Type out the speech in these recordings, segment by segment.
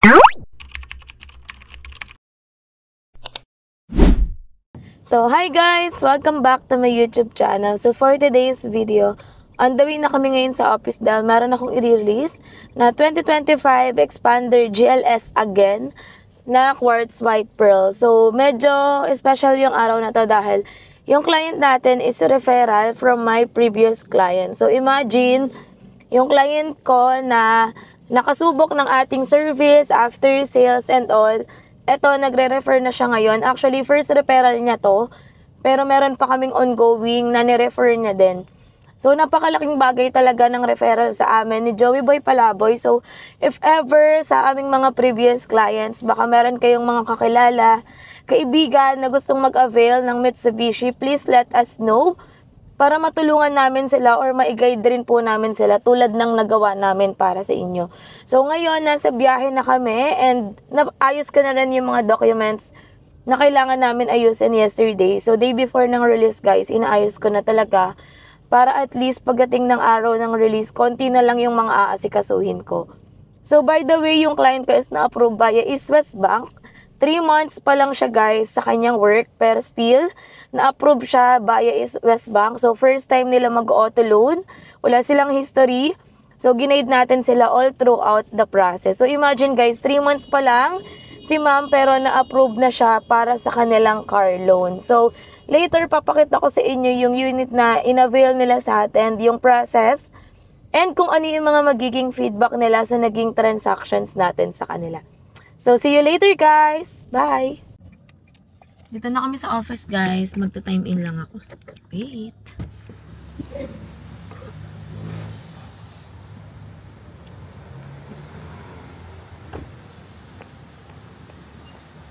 So, hi guys! Welcome back to my YouTube channel. So, for today's video, on the way na kami ngayon sa office dahil meron akong i-release na 2025 Expander GLS again na Quartz White Pearl. So, medyo special yung araw na to dahil yung client natin is a referral from my previous client. So, imagine, yung client ko na nakasubok ng ating service, after sales and all, eto, nagre-refer na siya ngayon. Actually, first referral niya to. Pero meron pa kaming ongoing na ni-refer niya din. So, napakalaking bagay talaga ng referral sa amin ni Joey Boy Palaboy. So, if ever sa aming mga previous clients, baka meron kayong mga kakilala, kaibigan na gustong mag-avail ng Mitsubishi, please let us know para matulungan namin sila or ma-guide rin po namin sila tulad ng nagawa namin para sa inyo. So ngayon, nasa biyahe na kami and naayos ko na rin yung mga documents na kailangan namin ayusin yesterday. So day before ng release guys, inaayos ko na talaga para at least pagdating ng araw ng release, konti na lang yung mga aasikasuhin ko. So by the way, yung client ko is na-approve via East West Bank. 3 months pa lang siya guys sa kanyang work pero still na-approve siya via West Bank. So first time nila mag-auto loan, wala silang history. So ginaid natin sila all throughout the process. So imagine guys, 3 months pa lang si ma'am pero na-approve na siya para sa kanilang car loan. So later papakita ko sa inyo yung unit na in-avail nila sa atin, yung process, and kung ano yung mga magiging feedback nila sa naging transactions natin sa kanila. So, see you later guys! Bye! Dito na kami sa office guys. Magta-time in lang ako. Wait.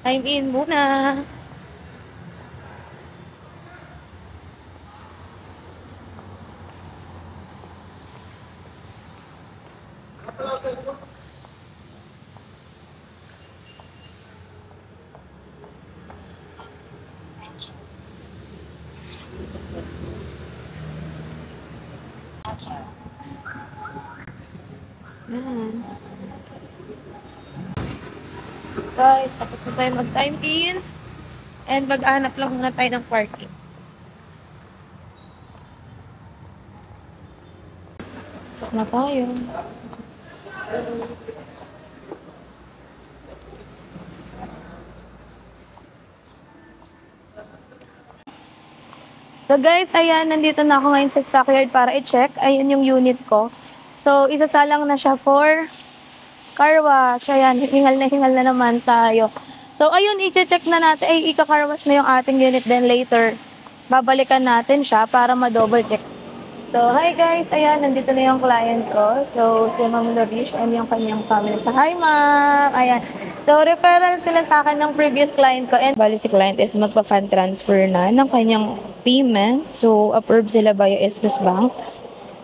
Time in muna! Guys, tapos na tayo mag-time in and mag-ahanap lang muna tayo ng parking. Pasok na tayo. So guys, ayan, nandito na ako ngayon sa stockyard para i-check. Ayan yung unit ko. So, isasalang na siya for car wash. Ayan, hingal na naman tayo. So, ayun, i-check na natin. Ay, ika-car wash na yung ating unit. Then later, babalikan natin siya para ma-double check. So, hi guys. Ayan, nandito na yung client ko. So, si Ma'am Lavish and yung kanyang family. So, hi ma'am. Ayan. So, referral sila sa akin ng previous client ko. And bali si client is magpa-fund transfer na ng kanyang payment. So, approved sila via SBS Bank.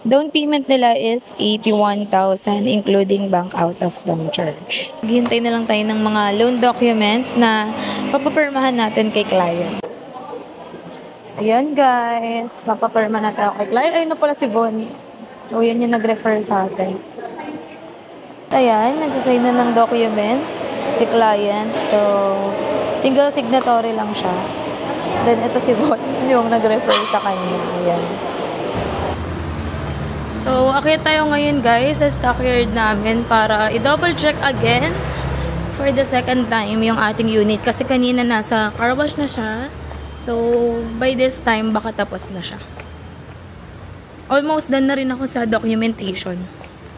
Down payment nila is 81,000 including bank out of loan charge. Hintay na lang tayo ng mga loan documents na papapirmahan natin kay client. Ayan guys, papapirma natin ako kay client. Ayun na pala si Von. So yan yung nag-refer sa atin. Ayan, nagsasign na ng documents si client. So single signatory lang siya. Then ito si Von yung nag-refer sa kanya. Ayan. So, akyat tayo ngayon guys sa stockyard namin para i-double check again for the second time yung ating unit. Kasi kanina nasa car wash na siya. So, by this time, baka tapos na siya. Almost done na rin ako sa documentation.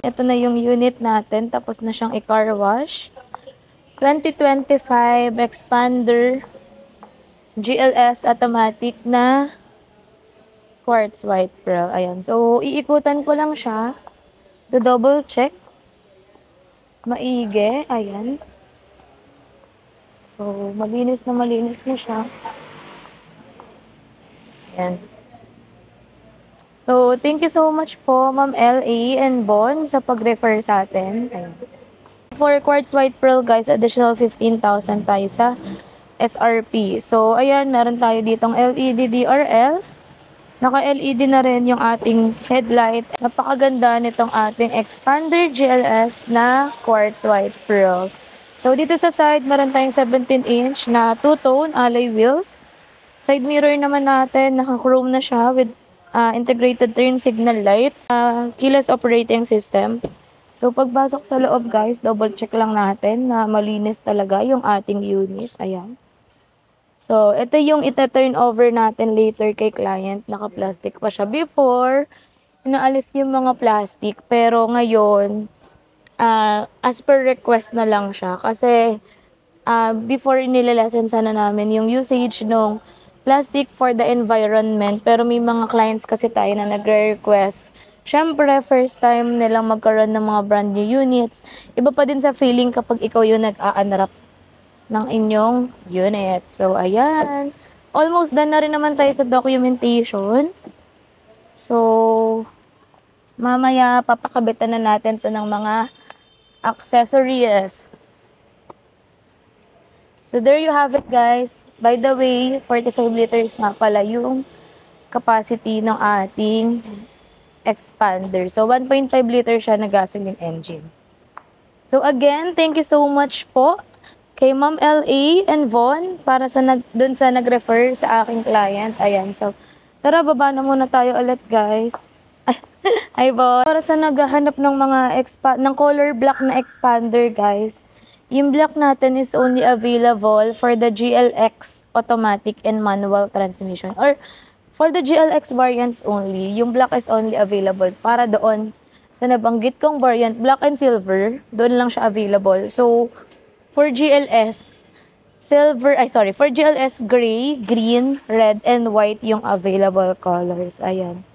Ito na yung unit natin. Tapos na siyang i-car wash. 2025 Expander GLS automatic na Quartz White Pearl. Ayan. So, iikutan ko lang siya. The double check. Maigi. Ayan. So, malinis na siya. Ayan. So, thank you so much po, Ma'am L.A. and Bon sa pag-refer sa atin. Ayan. For Quartz White Pearl, guys, additional 15,000 tayo sa SRP. So, ayan, meron tayo ditong LED DRL. Naka-LED na rin yung ating headlight. Napakaganda nitong ating Expander GLS na Quartz White Pearl. So, dito sa side, meron tayong 17-inch na two-tone alloy wheels. Side mirror naman natin, naka-chrome na siya with integrated turn signal light, keyless operating system. So, pagpasok sa loob guys, double check lang natin na malinis talaga yung ating unit. Ayan. So, ito yung ita-turn over natin later kay client. Naka-plastic pa siya before. Inaalis yung mga plastic. Pero ngayon, as per request na lang siya. Kasi, before nilalasan sana namin yung usage ng plastic for the environment. Pero may mga clients kasi tayo na nagre-request. Siyempre, first time nilang magkaroon ng mga brand new units. Iba pa din sa feeling kapag ikaw yung nag-a-unwrap ng inyong unit. So, ayan. Almost done na rin naman tayo sa documentation. So, mamaya papakabitan na natin to ng mga accessories. So, there you have it guys. By the way, 45 liters nga pala yung capacity ng ating expander. So, 1.5 liter siya na gasoline engine. So, again, thank you so much po kay Ma'am LA and Von para sa dun sa nag-refer sa aking client. Ayan. So, tara, baba na muna tayo ulit, guys. Hi, Von. Para sa naghahanap ng mga ng color black na expander, guys. Yung black natin is only available for the GLX automatic and manual transmission. Or, for the GLX variants only, yung black is only available para doon sa nabanggit kong variant, black and silver, doon lang siya available. So, for GLS, for GLS, gray, green, red, and white yung available colors. Ayan.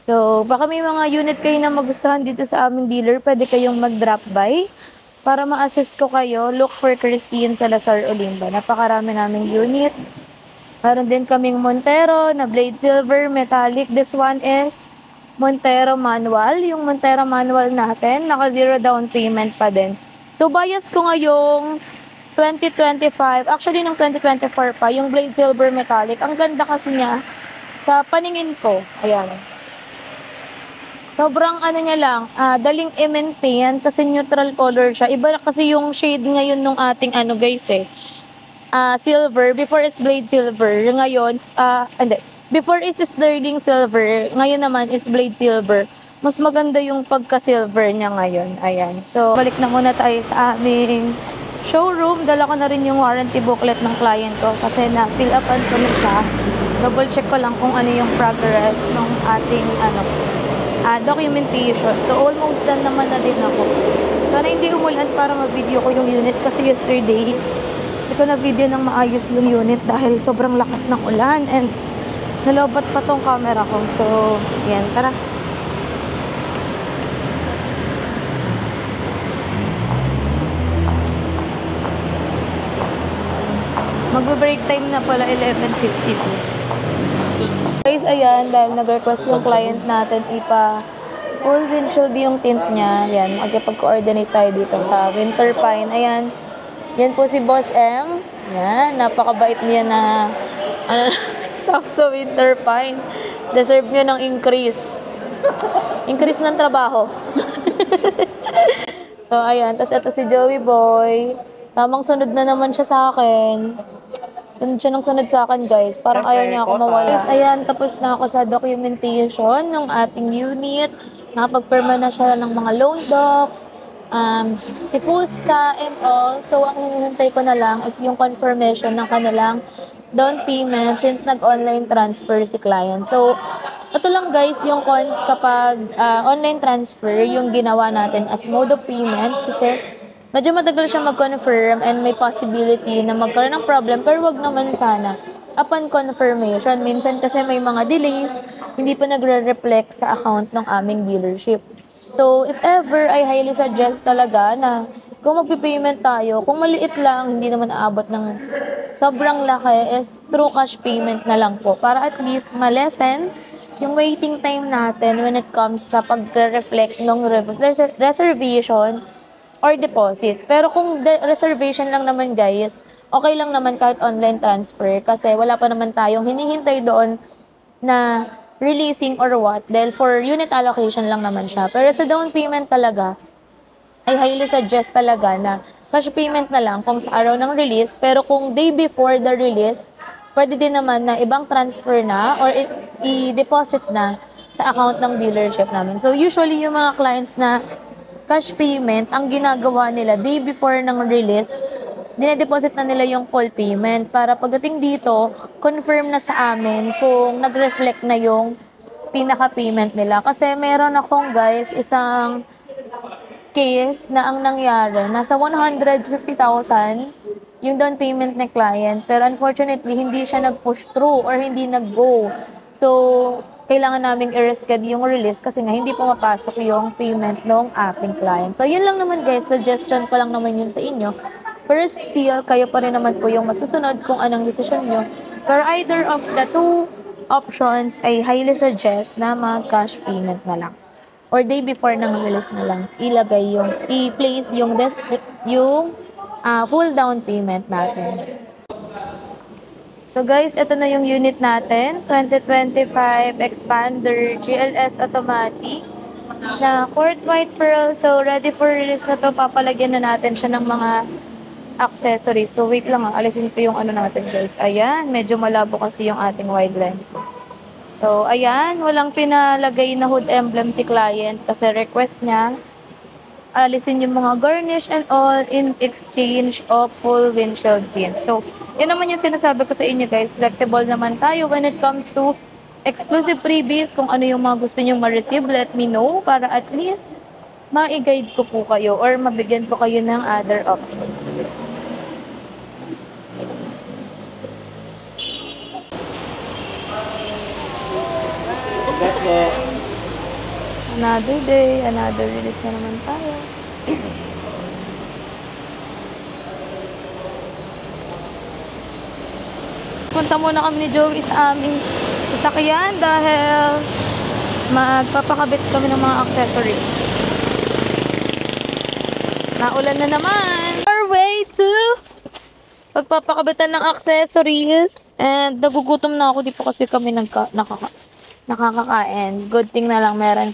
So, baka may mga unit kayo na magustuhan dito sa aming dealer, pwede kayong mag-drop by para ma-assist ko kayo. Look for Christine Salazar Olimba. Napakarami naming unit. Meron din kaming Montero na blade silver, metallic. This one is Montero manual. Yung Montero manual natin, naka zero down payment pa din. So, bias ko ngayong 2025, actually nung 2024 pa, yung blade silver metallic. Ang ganda kasi niya sa paningin ko. Ayan. Sobrang ano niya lang, daling i-maintain kasi neutral color siya. Iba kasi yung shade ngayon nung ating ano guys silver. Before is blade silver. Ngayon, before is sterling silver. Ngayon naman is blade silver. Mas maganda yung pagka-silver niya ngayon. Ayan. So, balik na muna tayo sa aming showroom. Dala ko na rin yung warranty booklet ng client ko kasi na-fill upan ko na siya. Double check ko lang kung ano yung progress ng ating documentation. So, almost done naman na din ako. Sana hindi umulan para ma-video ko yung unit kasi yesterday, hindi ko na-video ng maayos yung unit dahil sobrang lakas ng ulan and nalobat pa tong camera ko. So, yan. Tara. Mag-break time na pala 11:52. Guys, ayan, dahil nag-request yung client natin full windshield yung tint niya. Ayan, magkipag-coordinate tayo dito sa Winter Pine. Ayan, yan po si Boss M. Yan, napakabait niya na staff sa Winter Pine. Deserve niyo ng increase. Increase ng trabaho. So, ayan. Tapos ito si Joey Boy. Tamang sunod na naman siya sa akin. Sunod siya ng sunod sa akin, guys. Parang ayaw niya ako mawala. Guys, ayan. Tapos na ako sa documentation ng ating unit. Nakapag-perma na siya ng mga loan docs. Si Fusca and all. So, ang hinihintay ko na lang is yung confirmation ng kanilang down payment since nag-online transfer si client. So, ito lang guys, yung cons kapag online transfer, yung ginawa natin as mode of payment. Kasi, medyo matagal siya mag-confirm and may possibility na magkaroon ng problem. Pero wag naman sana. Upon confirmation, minsan kasi may mga delays, hindi pa nagre-reflect sa account ng aming dealership. So, if ever, I highly suggest talaga na kung magpipayment tayo, kung maliit lang, hindi naman aabot ng sobrang laki, is through cash payment na lang po. Para at least malesen yung waiting time natin when it comes sa pagre-reflect ng reservation or deposit. Pero kung reservation lang naman guys, okay lang naman kahit online transfer kasi wala pa naman tayong hinihintay doon na releasing or what. Dahil for unit allocation lang naman siya. Pero sa down payment talaga, I highly suggest talaga na cash payment na lang kung sa araw ng release. Pero kung day before the release, pwede din naman na ibang transfer na or i-deposit na sa account ng dealership namin. So, usually yung mga clients na cash payment, ang ginagawa nila day before ng release, dinedeposit na nila yung full payment para pagdating dito, confirm na sa amin kung nag-reflect na yung pinaka-payment nila. Kasi meron akong guys, isang case na ang nangyari, nasa 150,000 yung down payment ng client. Pero unfortunately, hindi siya nag-push through or hindi nag-go. So, kailangan naming i-reschedule yung release kasi nga hindi pumapasok yung payment ng ating client. So, yun lang naman guys, suggestion ko lang naman yun sa inyo. Pero still, kayo pa rin naman po yung masusunod kung anong decision nyo. Pero either of the two options, I highly suggest na mag-cash payment na lang. Or day before ng release na lang, i-place yung full down payment natin. So guys, ito na yung unit natin, 2025 Expander GLS Automatic na quartz white pearl. So ready for release na to, papalagyan na natin siya ng mga accessories. So wait lang, alisin ko yung ano natin guys. Ayan, medyo malabo kasi yung ating wide lens. So ayan, walang pinalagay na hood emblem si client kasi request niya. Alisin yung mga garnish and all in exchange of full windshield tint. So, yun naman yung sinasabi ko sa inyo guys. Flexible naman tayo when it comes to exclusive freebies. Kung ano yung mga gusto nyong ma-receive, let me know para at least ma-guide ko po kayo or mabigyan ko kayo ng other options. Another day, another release na naman tayo. Punta muna kami ni Joey sa aming sasakyan dahil magpapakabit kami ng mga accessories. Naulan na naman. Our way to pagpapakabitan ng accessories. And nagugutom na ako. Di pa kasi kami nakakakain. Good thing na lang meron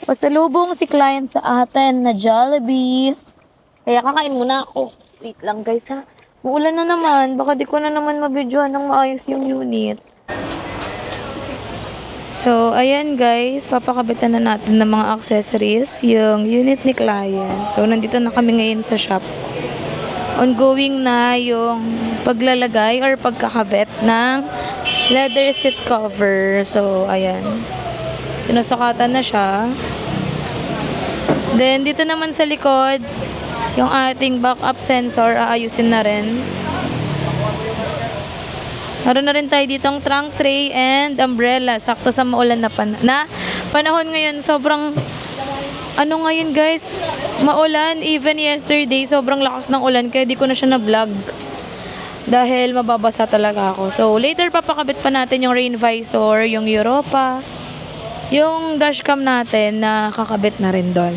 pasalubong si client sa atin na Jollibee. Kaya kakain muna ako. Wait lang guys ha. Uulan na naman. Baka di ko na naman mabidyohan ng maayos yung unit. So, ayan guys. Papakabitan na natin ng mga accessories yung unit ni client. So, nandito na kami ngayon sa shop. Ongoing na yung paglalagay or pagkakabit ng leather seat cover. So, ayan. Sinusukatan na siya. Then, dito naman sa likod, yung ating backup sensor, aayusin na rin. Meron na rin tayo ditong trunk tray and umbrella. Sakto sa maulan na panahon ngayon. Sobrang, ngayon guys, maulan. Even yesterday, sobrang lakas ng ulan. Kaya di ko na siya na-vlog. Dahil mababasa talaga ako. So, later papakabit pa natin yung rain visor, yung Europa. Yung dashcam natin na kakabit na rin doon.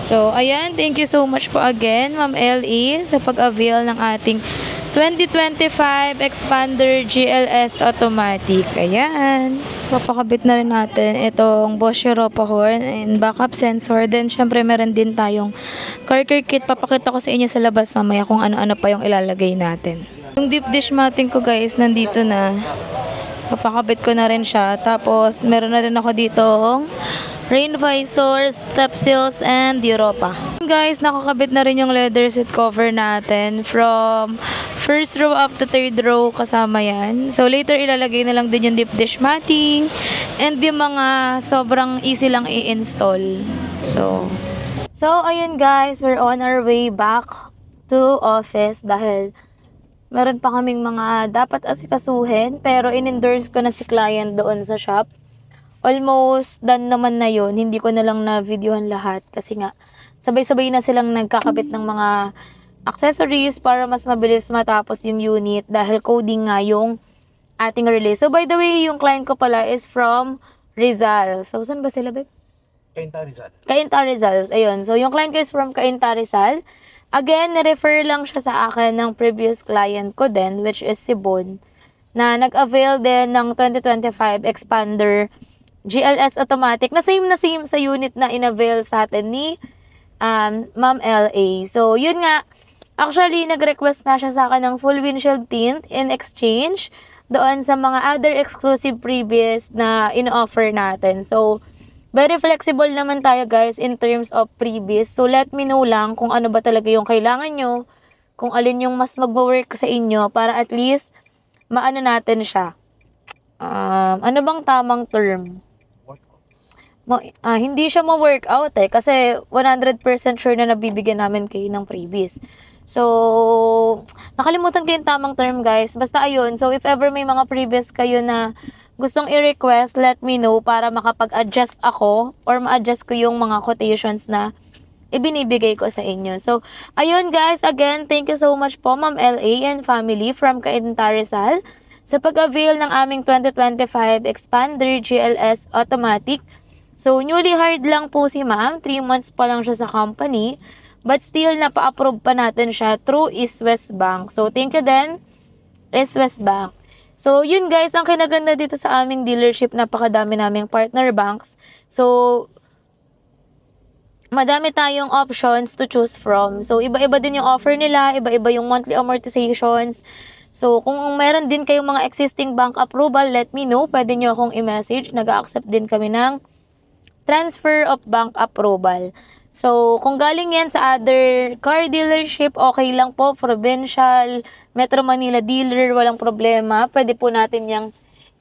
So, ayan. Thank you so much po again, Ma'am L.E. sa pag-avail ng ating 2025 Expander GLS Automatic. Ayan. So, papakabit na rin natin itong Bosch Europa horn and backup sensor. Then, syempre, meron din tayong car care kit. Papakita ko sa inyo sa labas mamaya kung ano-ano pa yung ilalagay natin. Yung deep dish matting ko guys, nandito na. Papakabit ko na rin siya. Tapos, meron na rin ako dito rain visors, step seals, and Europa. Guys, nakakabit na rin yung leather seat cover natin from first row up to third row kasama yan. So, later ilalagay na lang din yung deep dish matting and yung mga sobrang easy lang i-install. So, ayun guys, we're on our way back to office dahil meron pa kaming mga dapat asikasuhin pero in-endorse ko na si client doon sa shop. Almost done naman na yun. Hindi ko na lang na-videohan lahat kasi nga sabay-sabay na silang nagkakabit ng mga accessories para mas mabilis matapos yung unit dahil coding nga yung ating release. So by the way, yung client ko pala is from Rizal. So saan ba sila, babe? Cainta Rizal. Cainta Rizal. Ayun. So yung client ko is from Cainta Rizal. Again, na-refer lang siya sa akin ng previous client ko din, which is si Bon, na nag-avail din ng 2025 Expander GLS Automatic na same sa unit na in-avail sa atin ni Ma'am LA. So, yun nga, actually, nag-request nga siya sa akin ng full windshield tint in exchange doon sa mga other exclusive freebies na in-offer natin. So, very flexible naman tayo guys in terms of freebies. So, let me know lang kung ano ba talaga yung kailangan nyo, kung alin yung mas mag-work sa inyo para at least maano natin siya. Ano bang tamang term? Hindi siya ma-workout kasi 100% sure na nabibigyan namin kayo ng freebies. So, nakalimutan ko yung tamang term guys. Basta ayun, so if ever may mga freebies kayo na gustong i-request, let me know para makapag-adjust ako or ma-adjust ko yung mga quotations na ibinibigay ko sa inyo. So, ayun guys, again, thank you so much po Ma'am LA and family from Cainta Rizal sa pag-avail ng aming 2025 Expander GLS Automatic. So, newly hired lang po si ma'am. 3 months pa lang siya sa company. But still, napa-approve pa natin siya through East West Bank. So, thank you din, East West Bank. So, yun guys, ang kinaganda dito sa aming dealership, napakadami naming partner banks. So, madami tayong options to choose from. So, iba-iba din yung offer nila, iba-iba yung monthly amortizations. So, kung meron din kayong mga existing bank approval, let me know. Pwede nyo akong i-message. Nag-accept din kami ng transfer of bank approval. So, kung galing yan sa other car dealership, okay lang po. Provincial, Metro Manila dealer, walang problema. Pwede po natin yung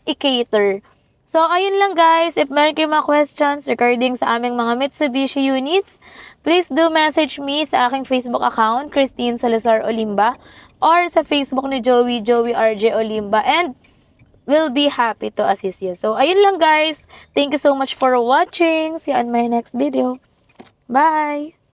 i-cater. So, ayun lang guys. If meron kayong mga questions regarding sa aming mga Mitsubishi units, please do message me sa aking Facebook account, Christine Salazar Olimba, or sa Facebook ni Joey RJ Olimba. And we'll be happy to assist you. So, ayun lang guys. Thank you so much for watching. See you on my next video. Bye!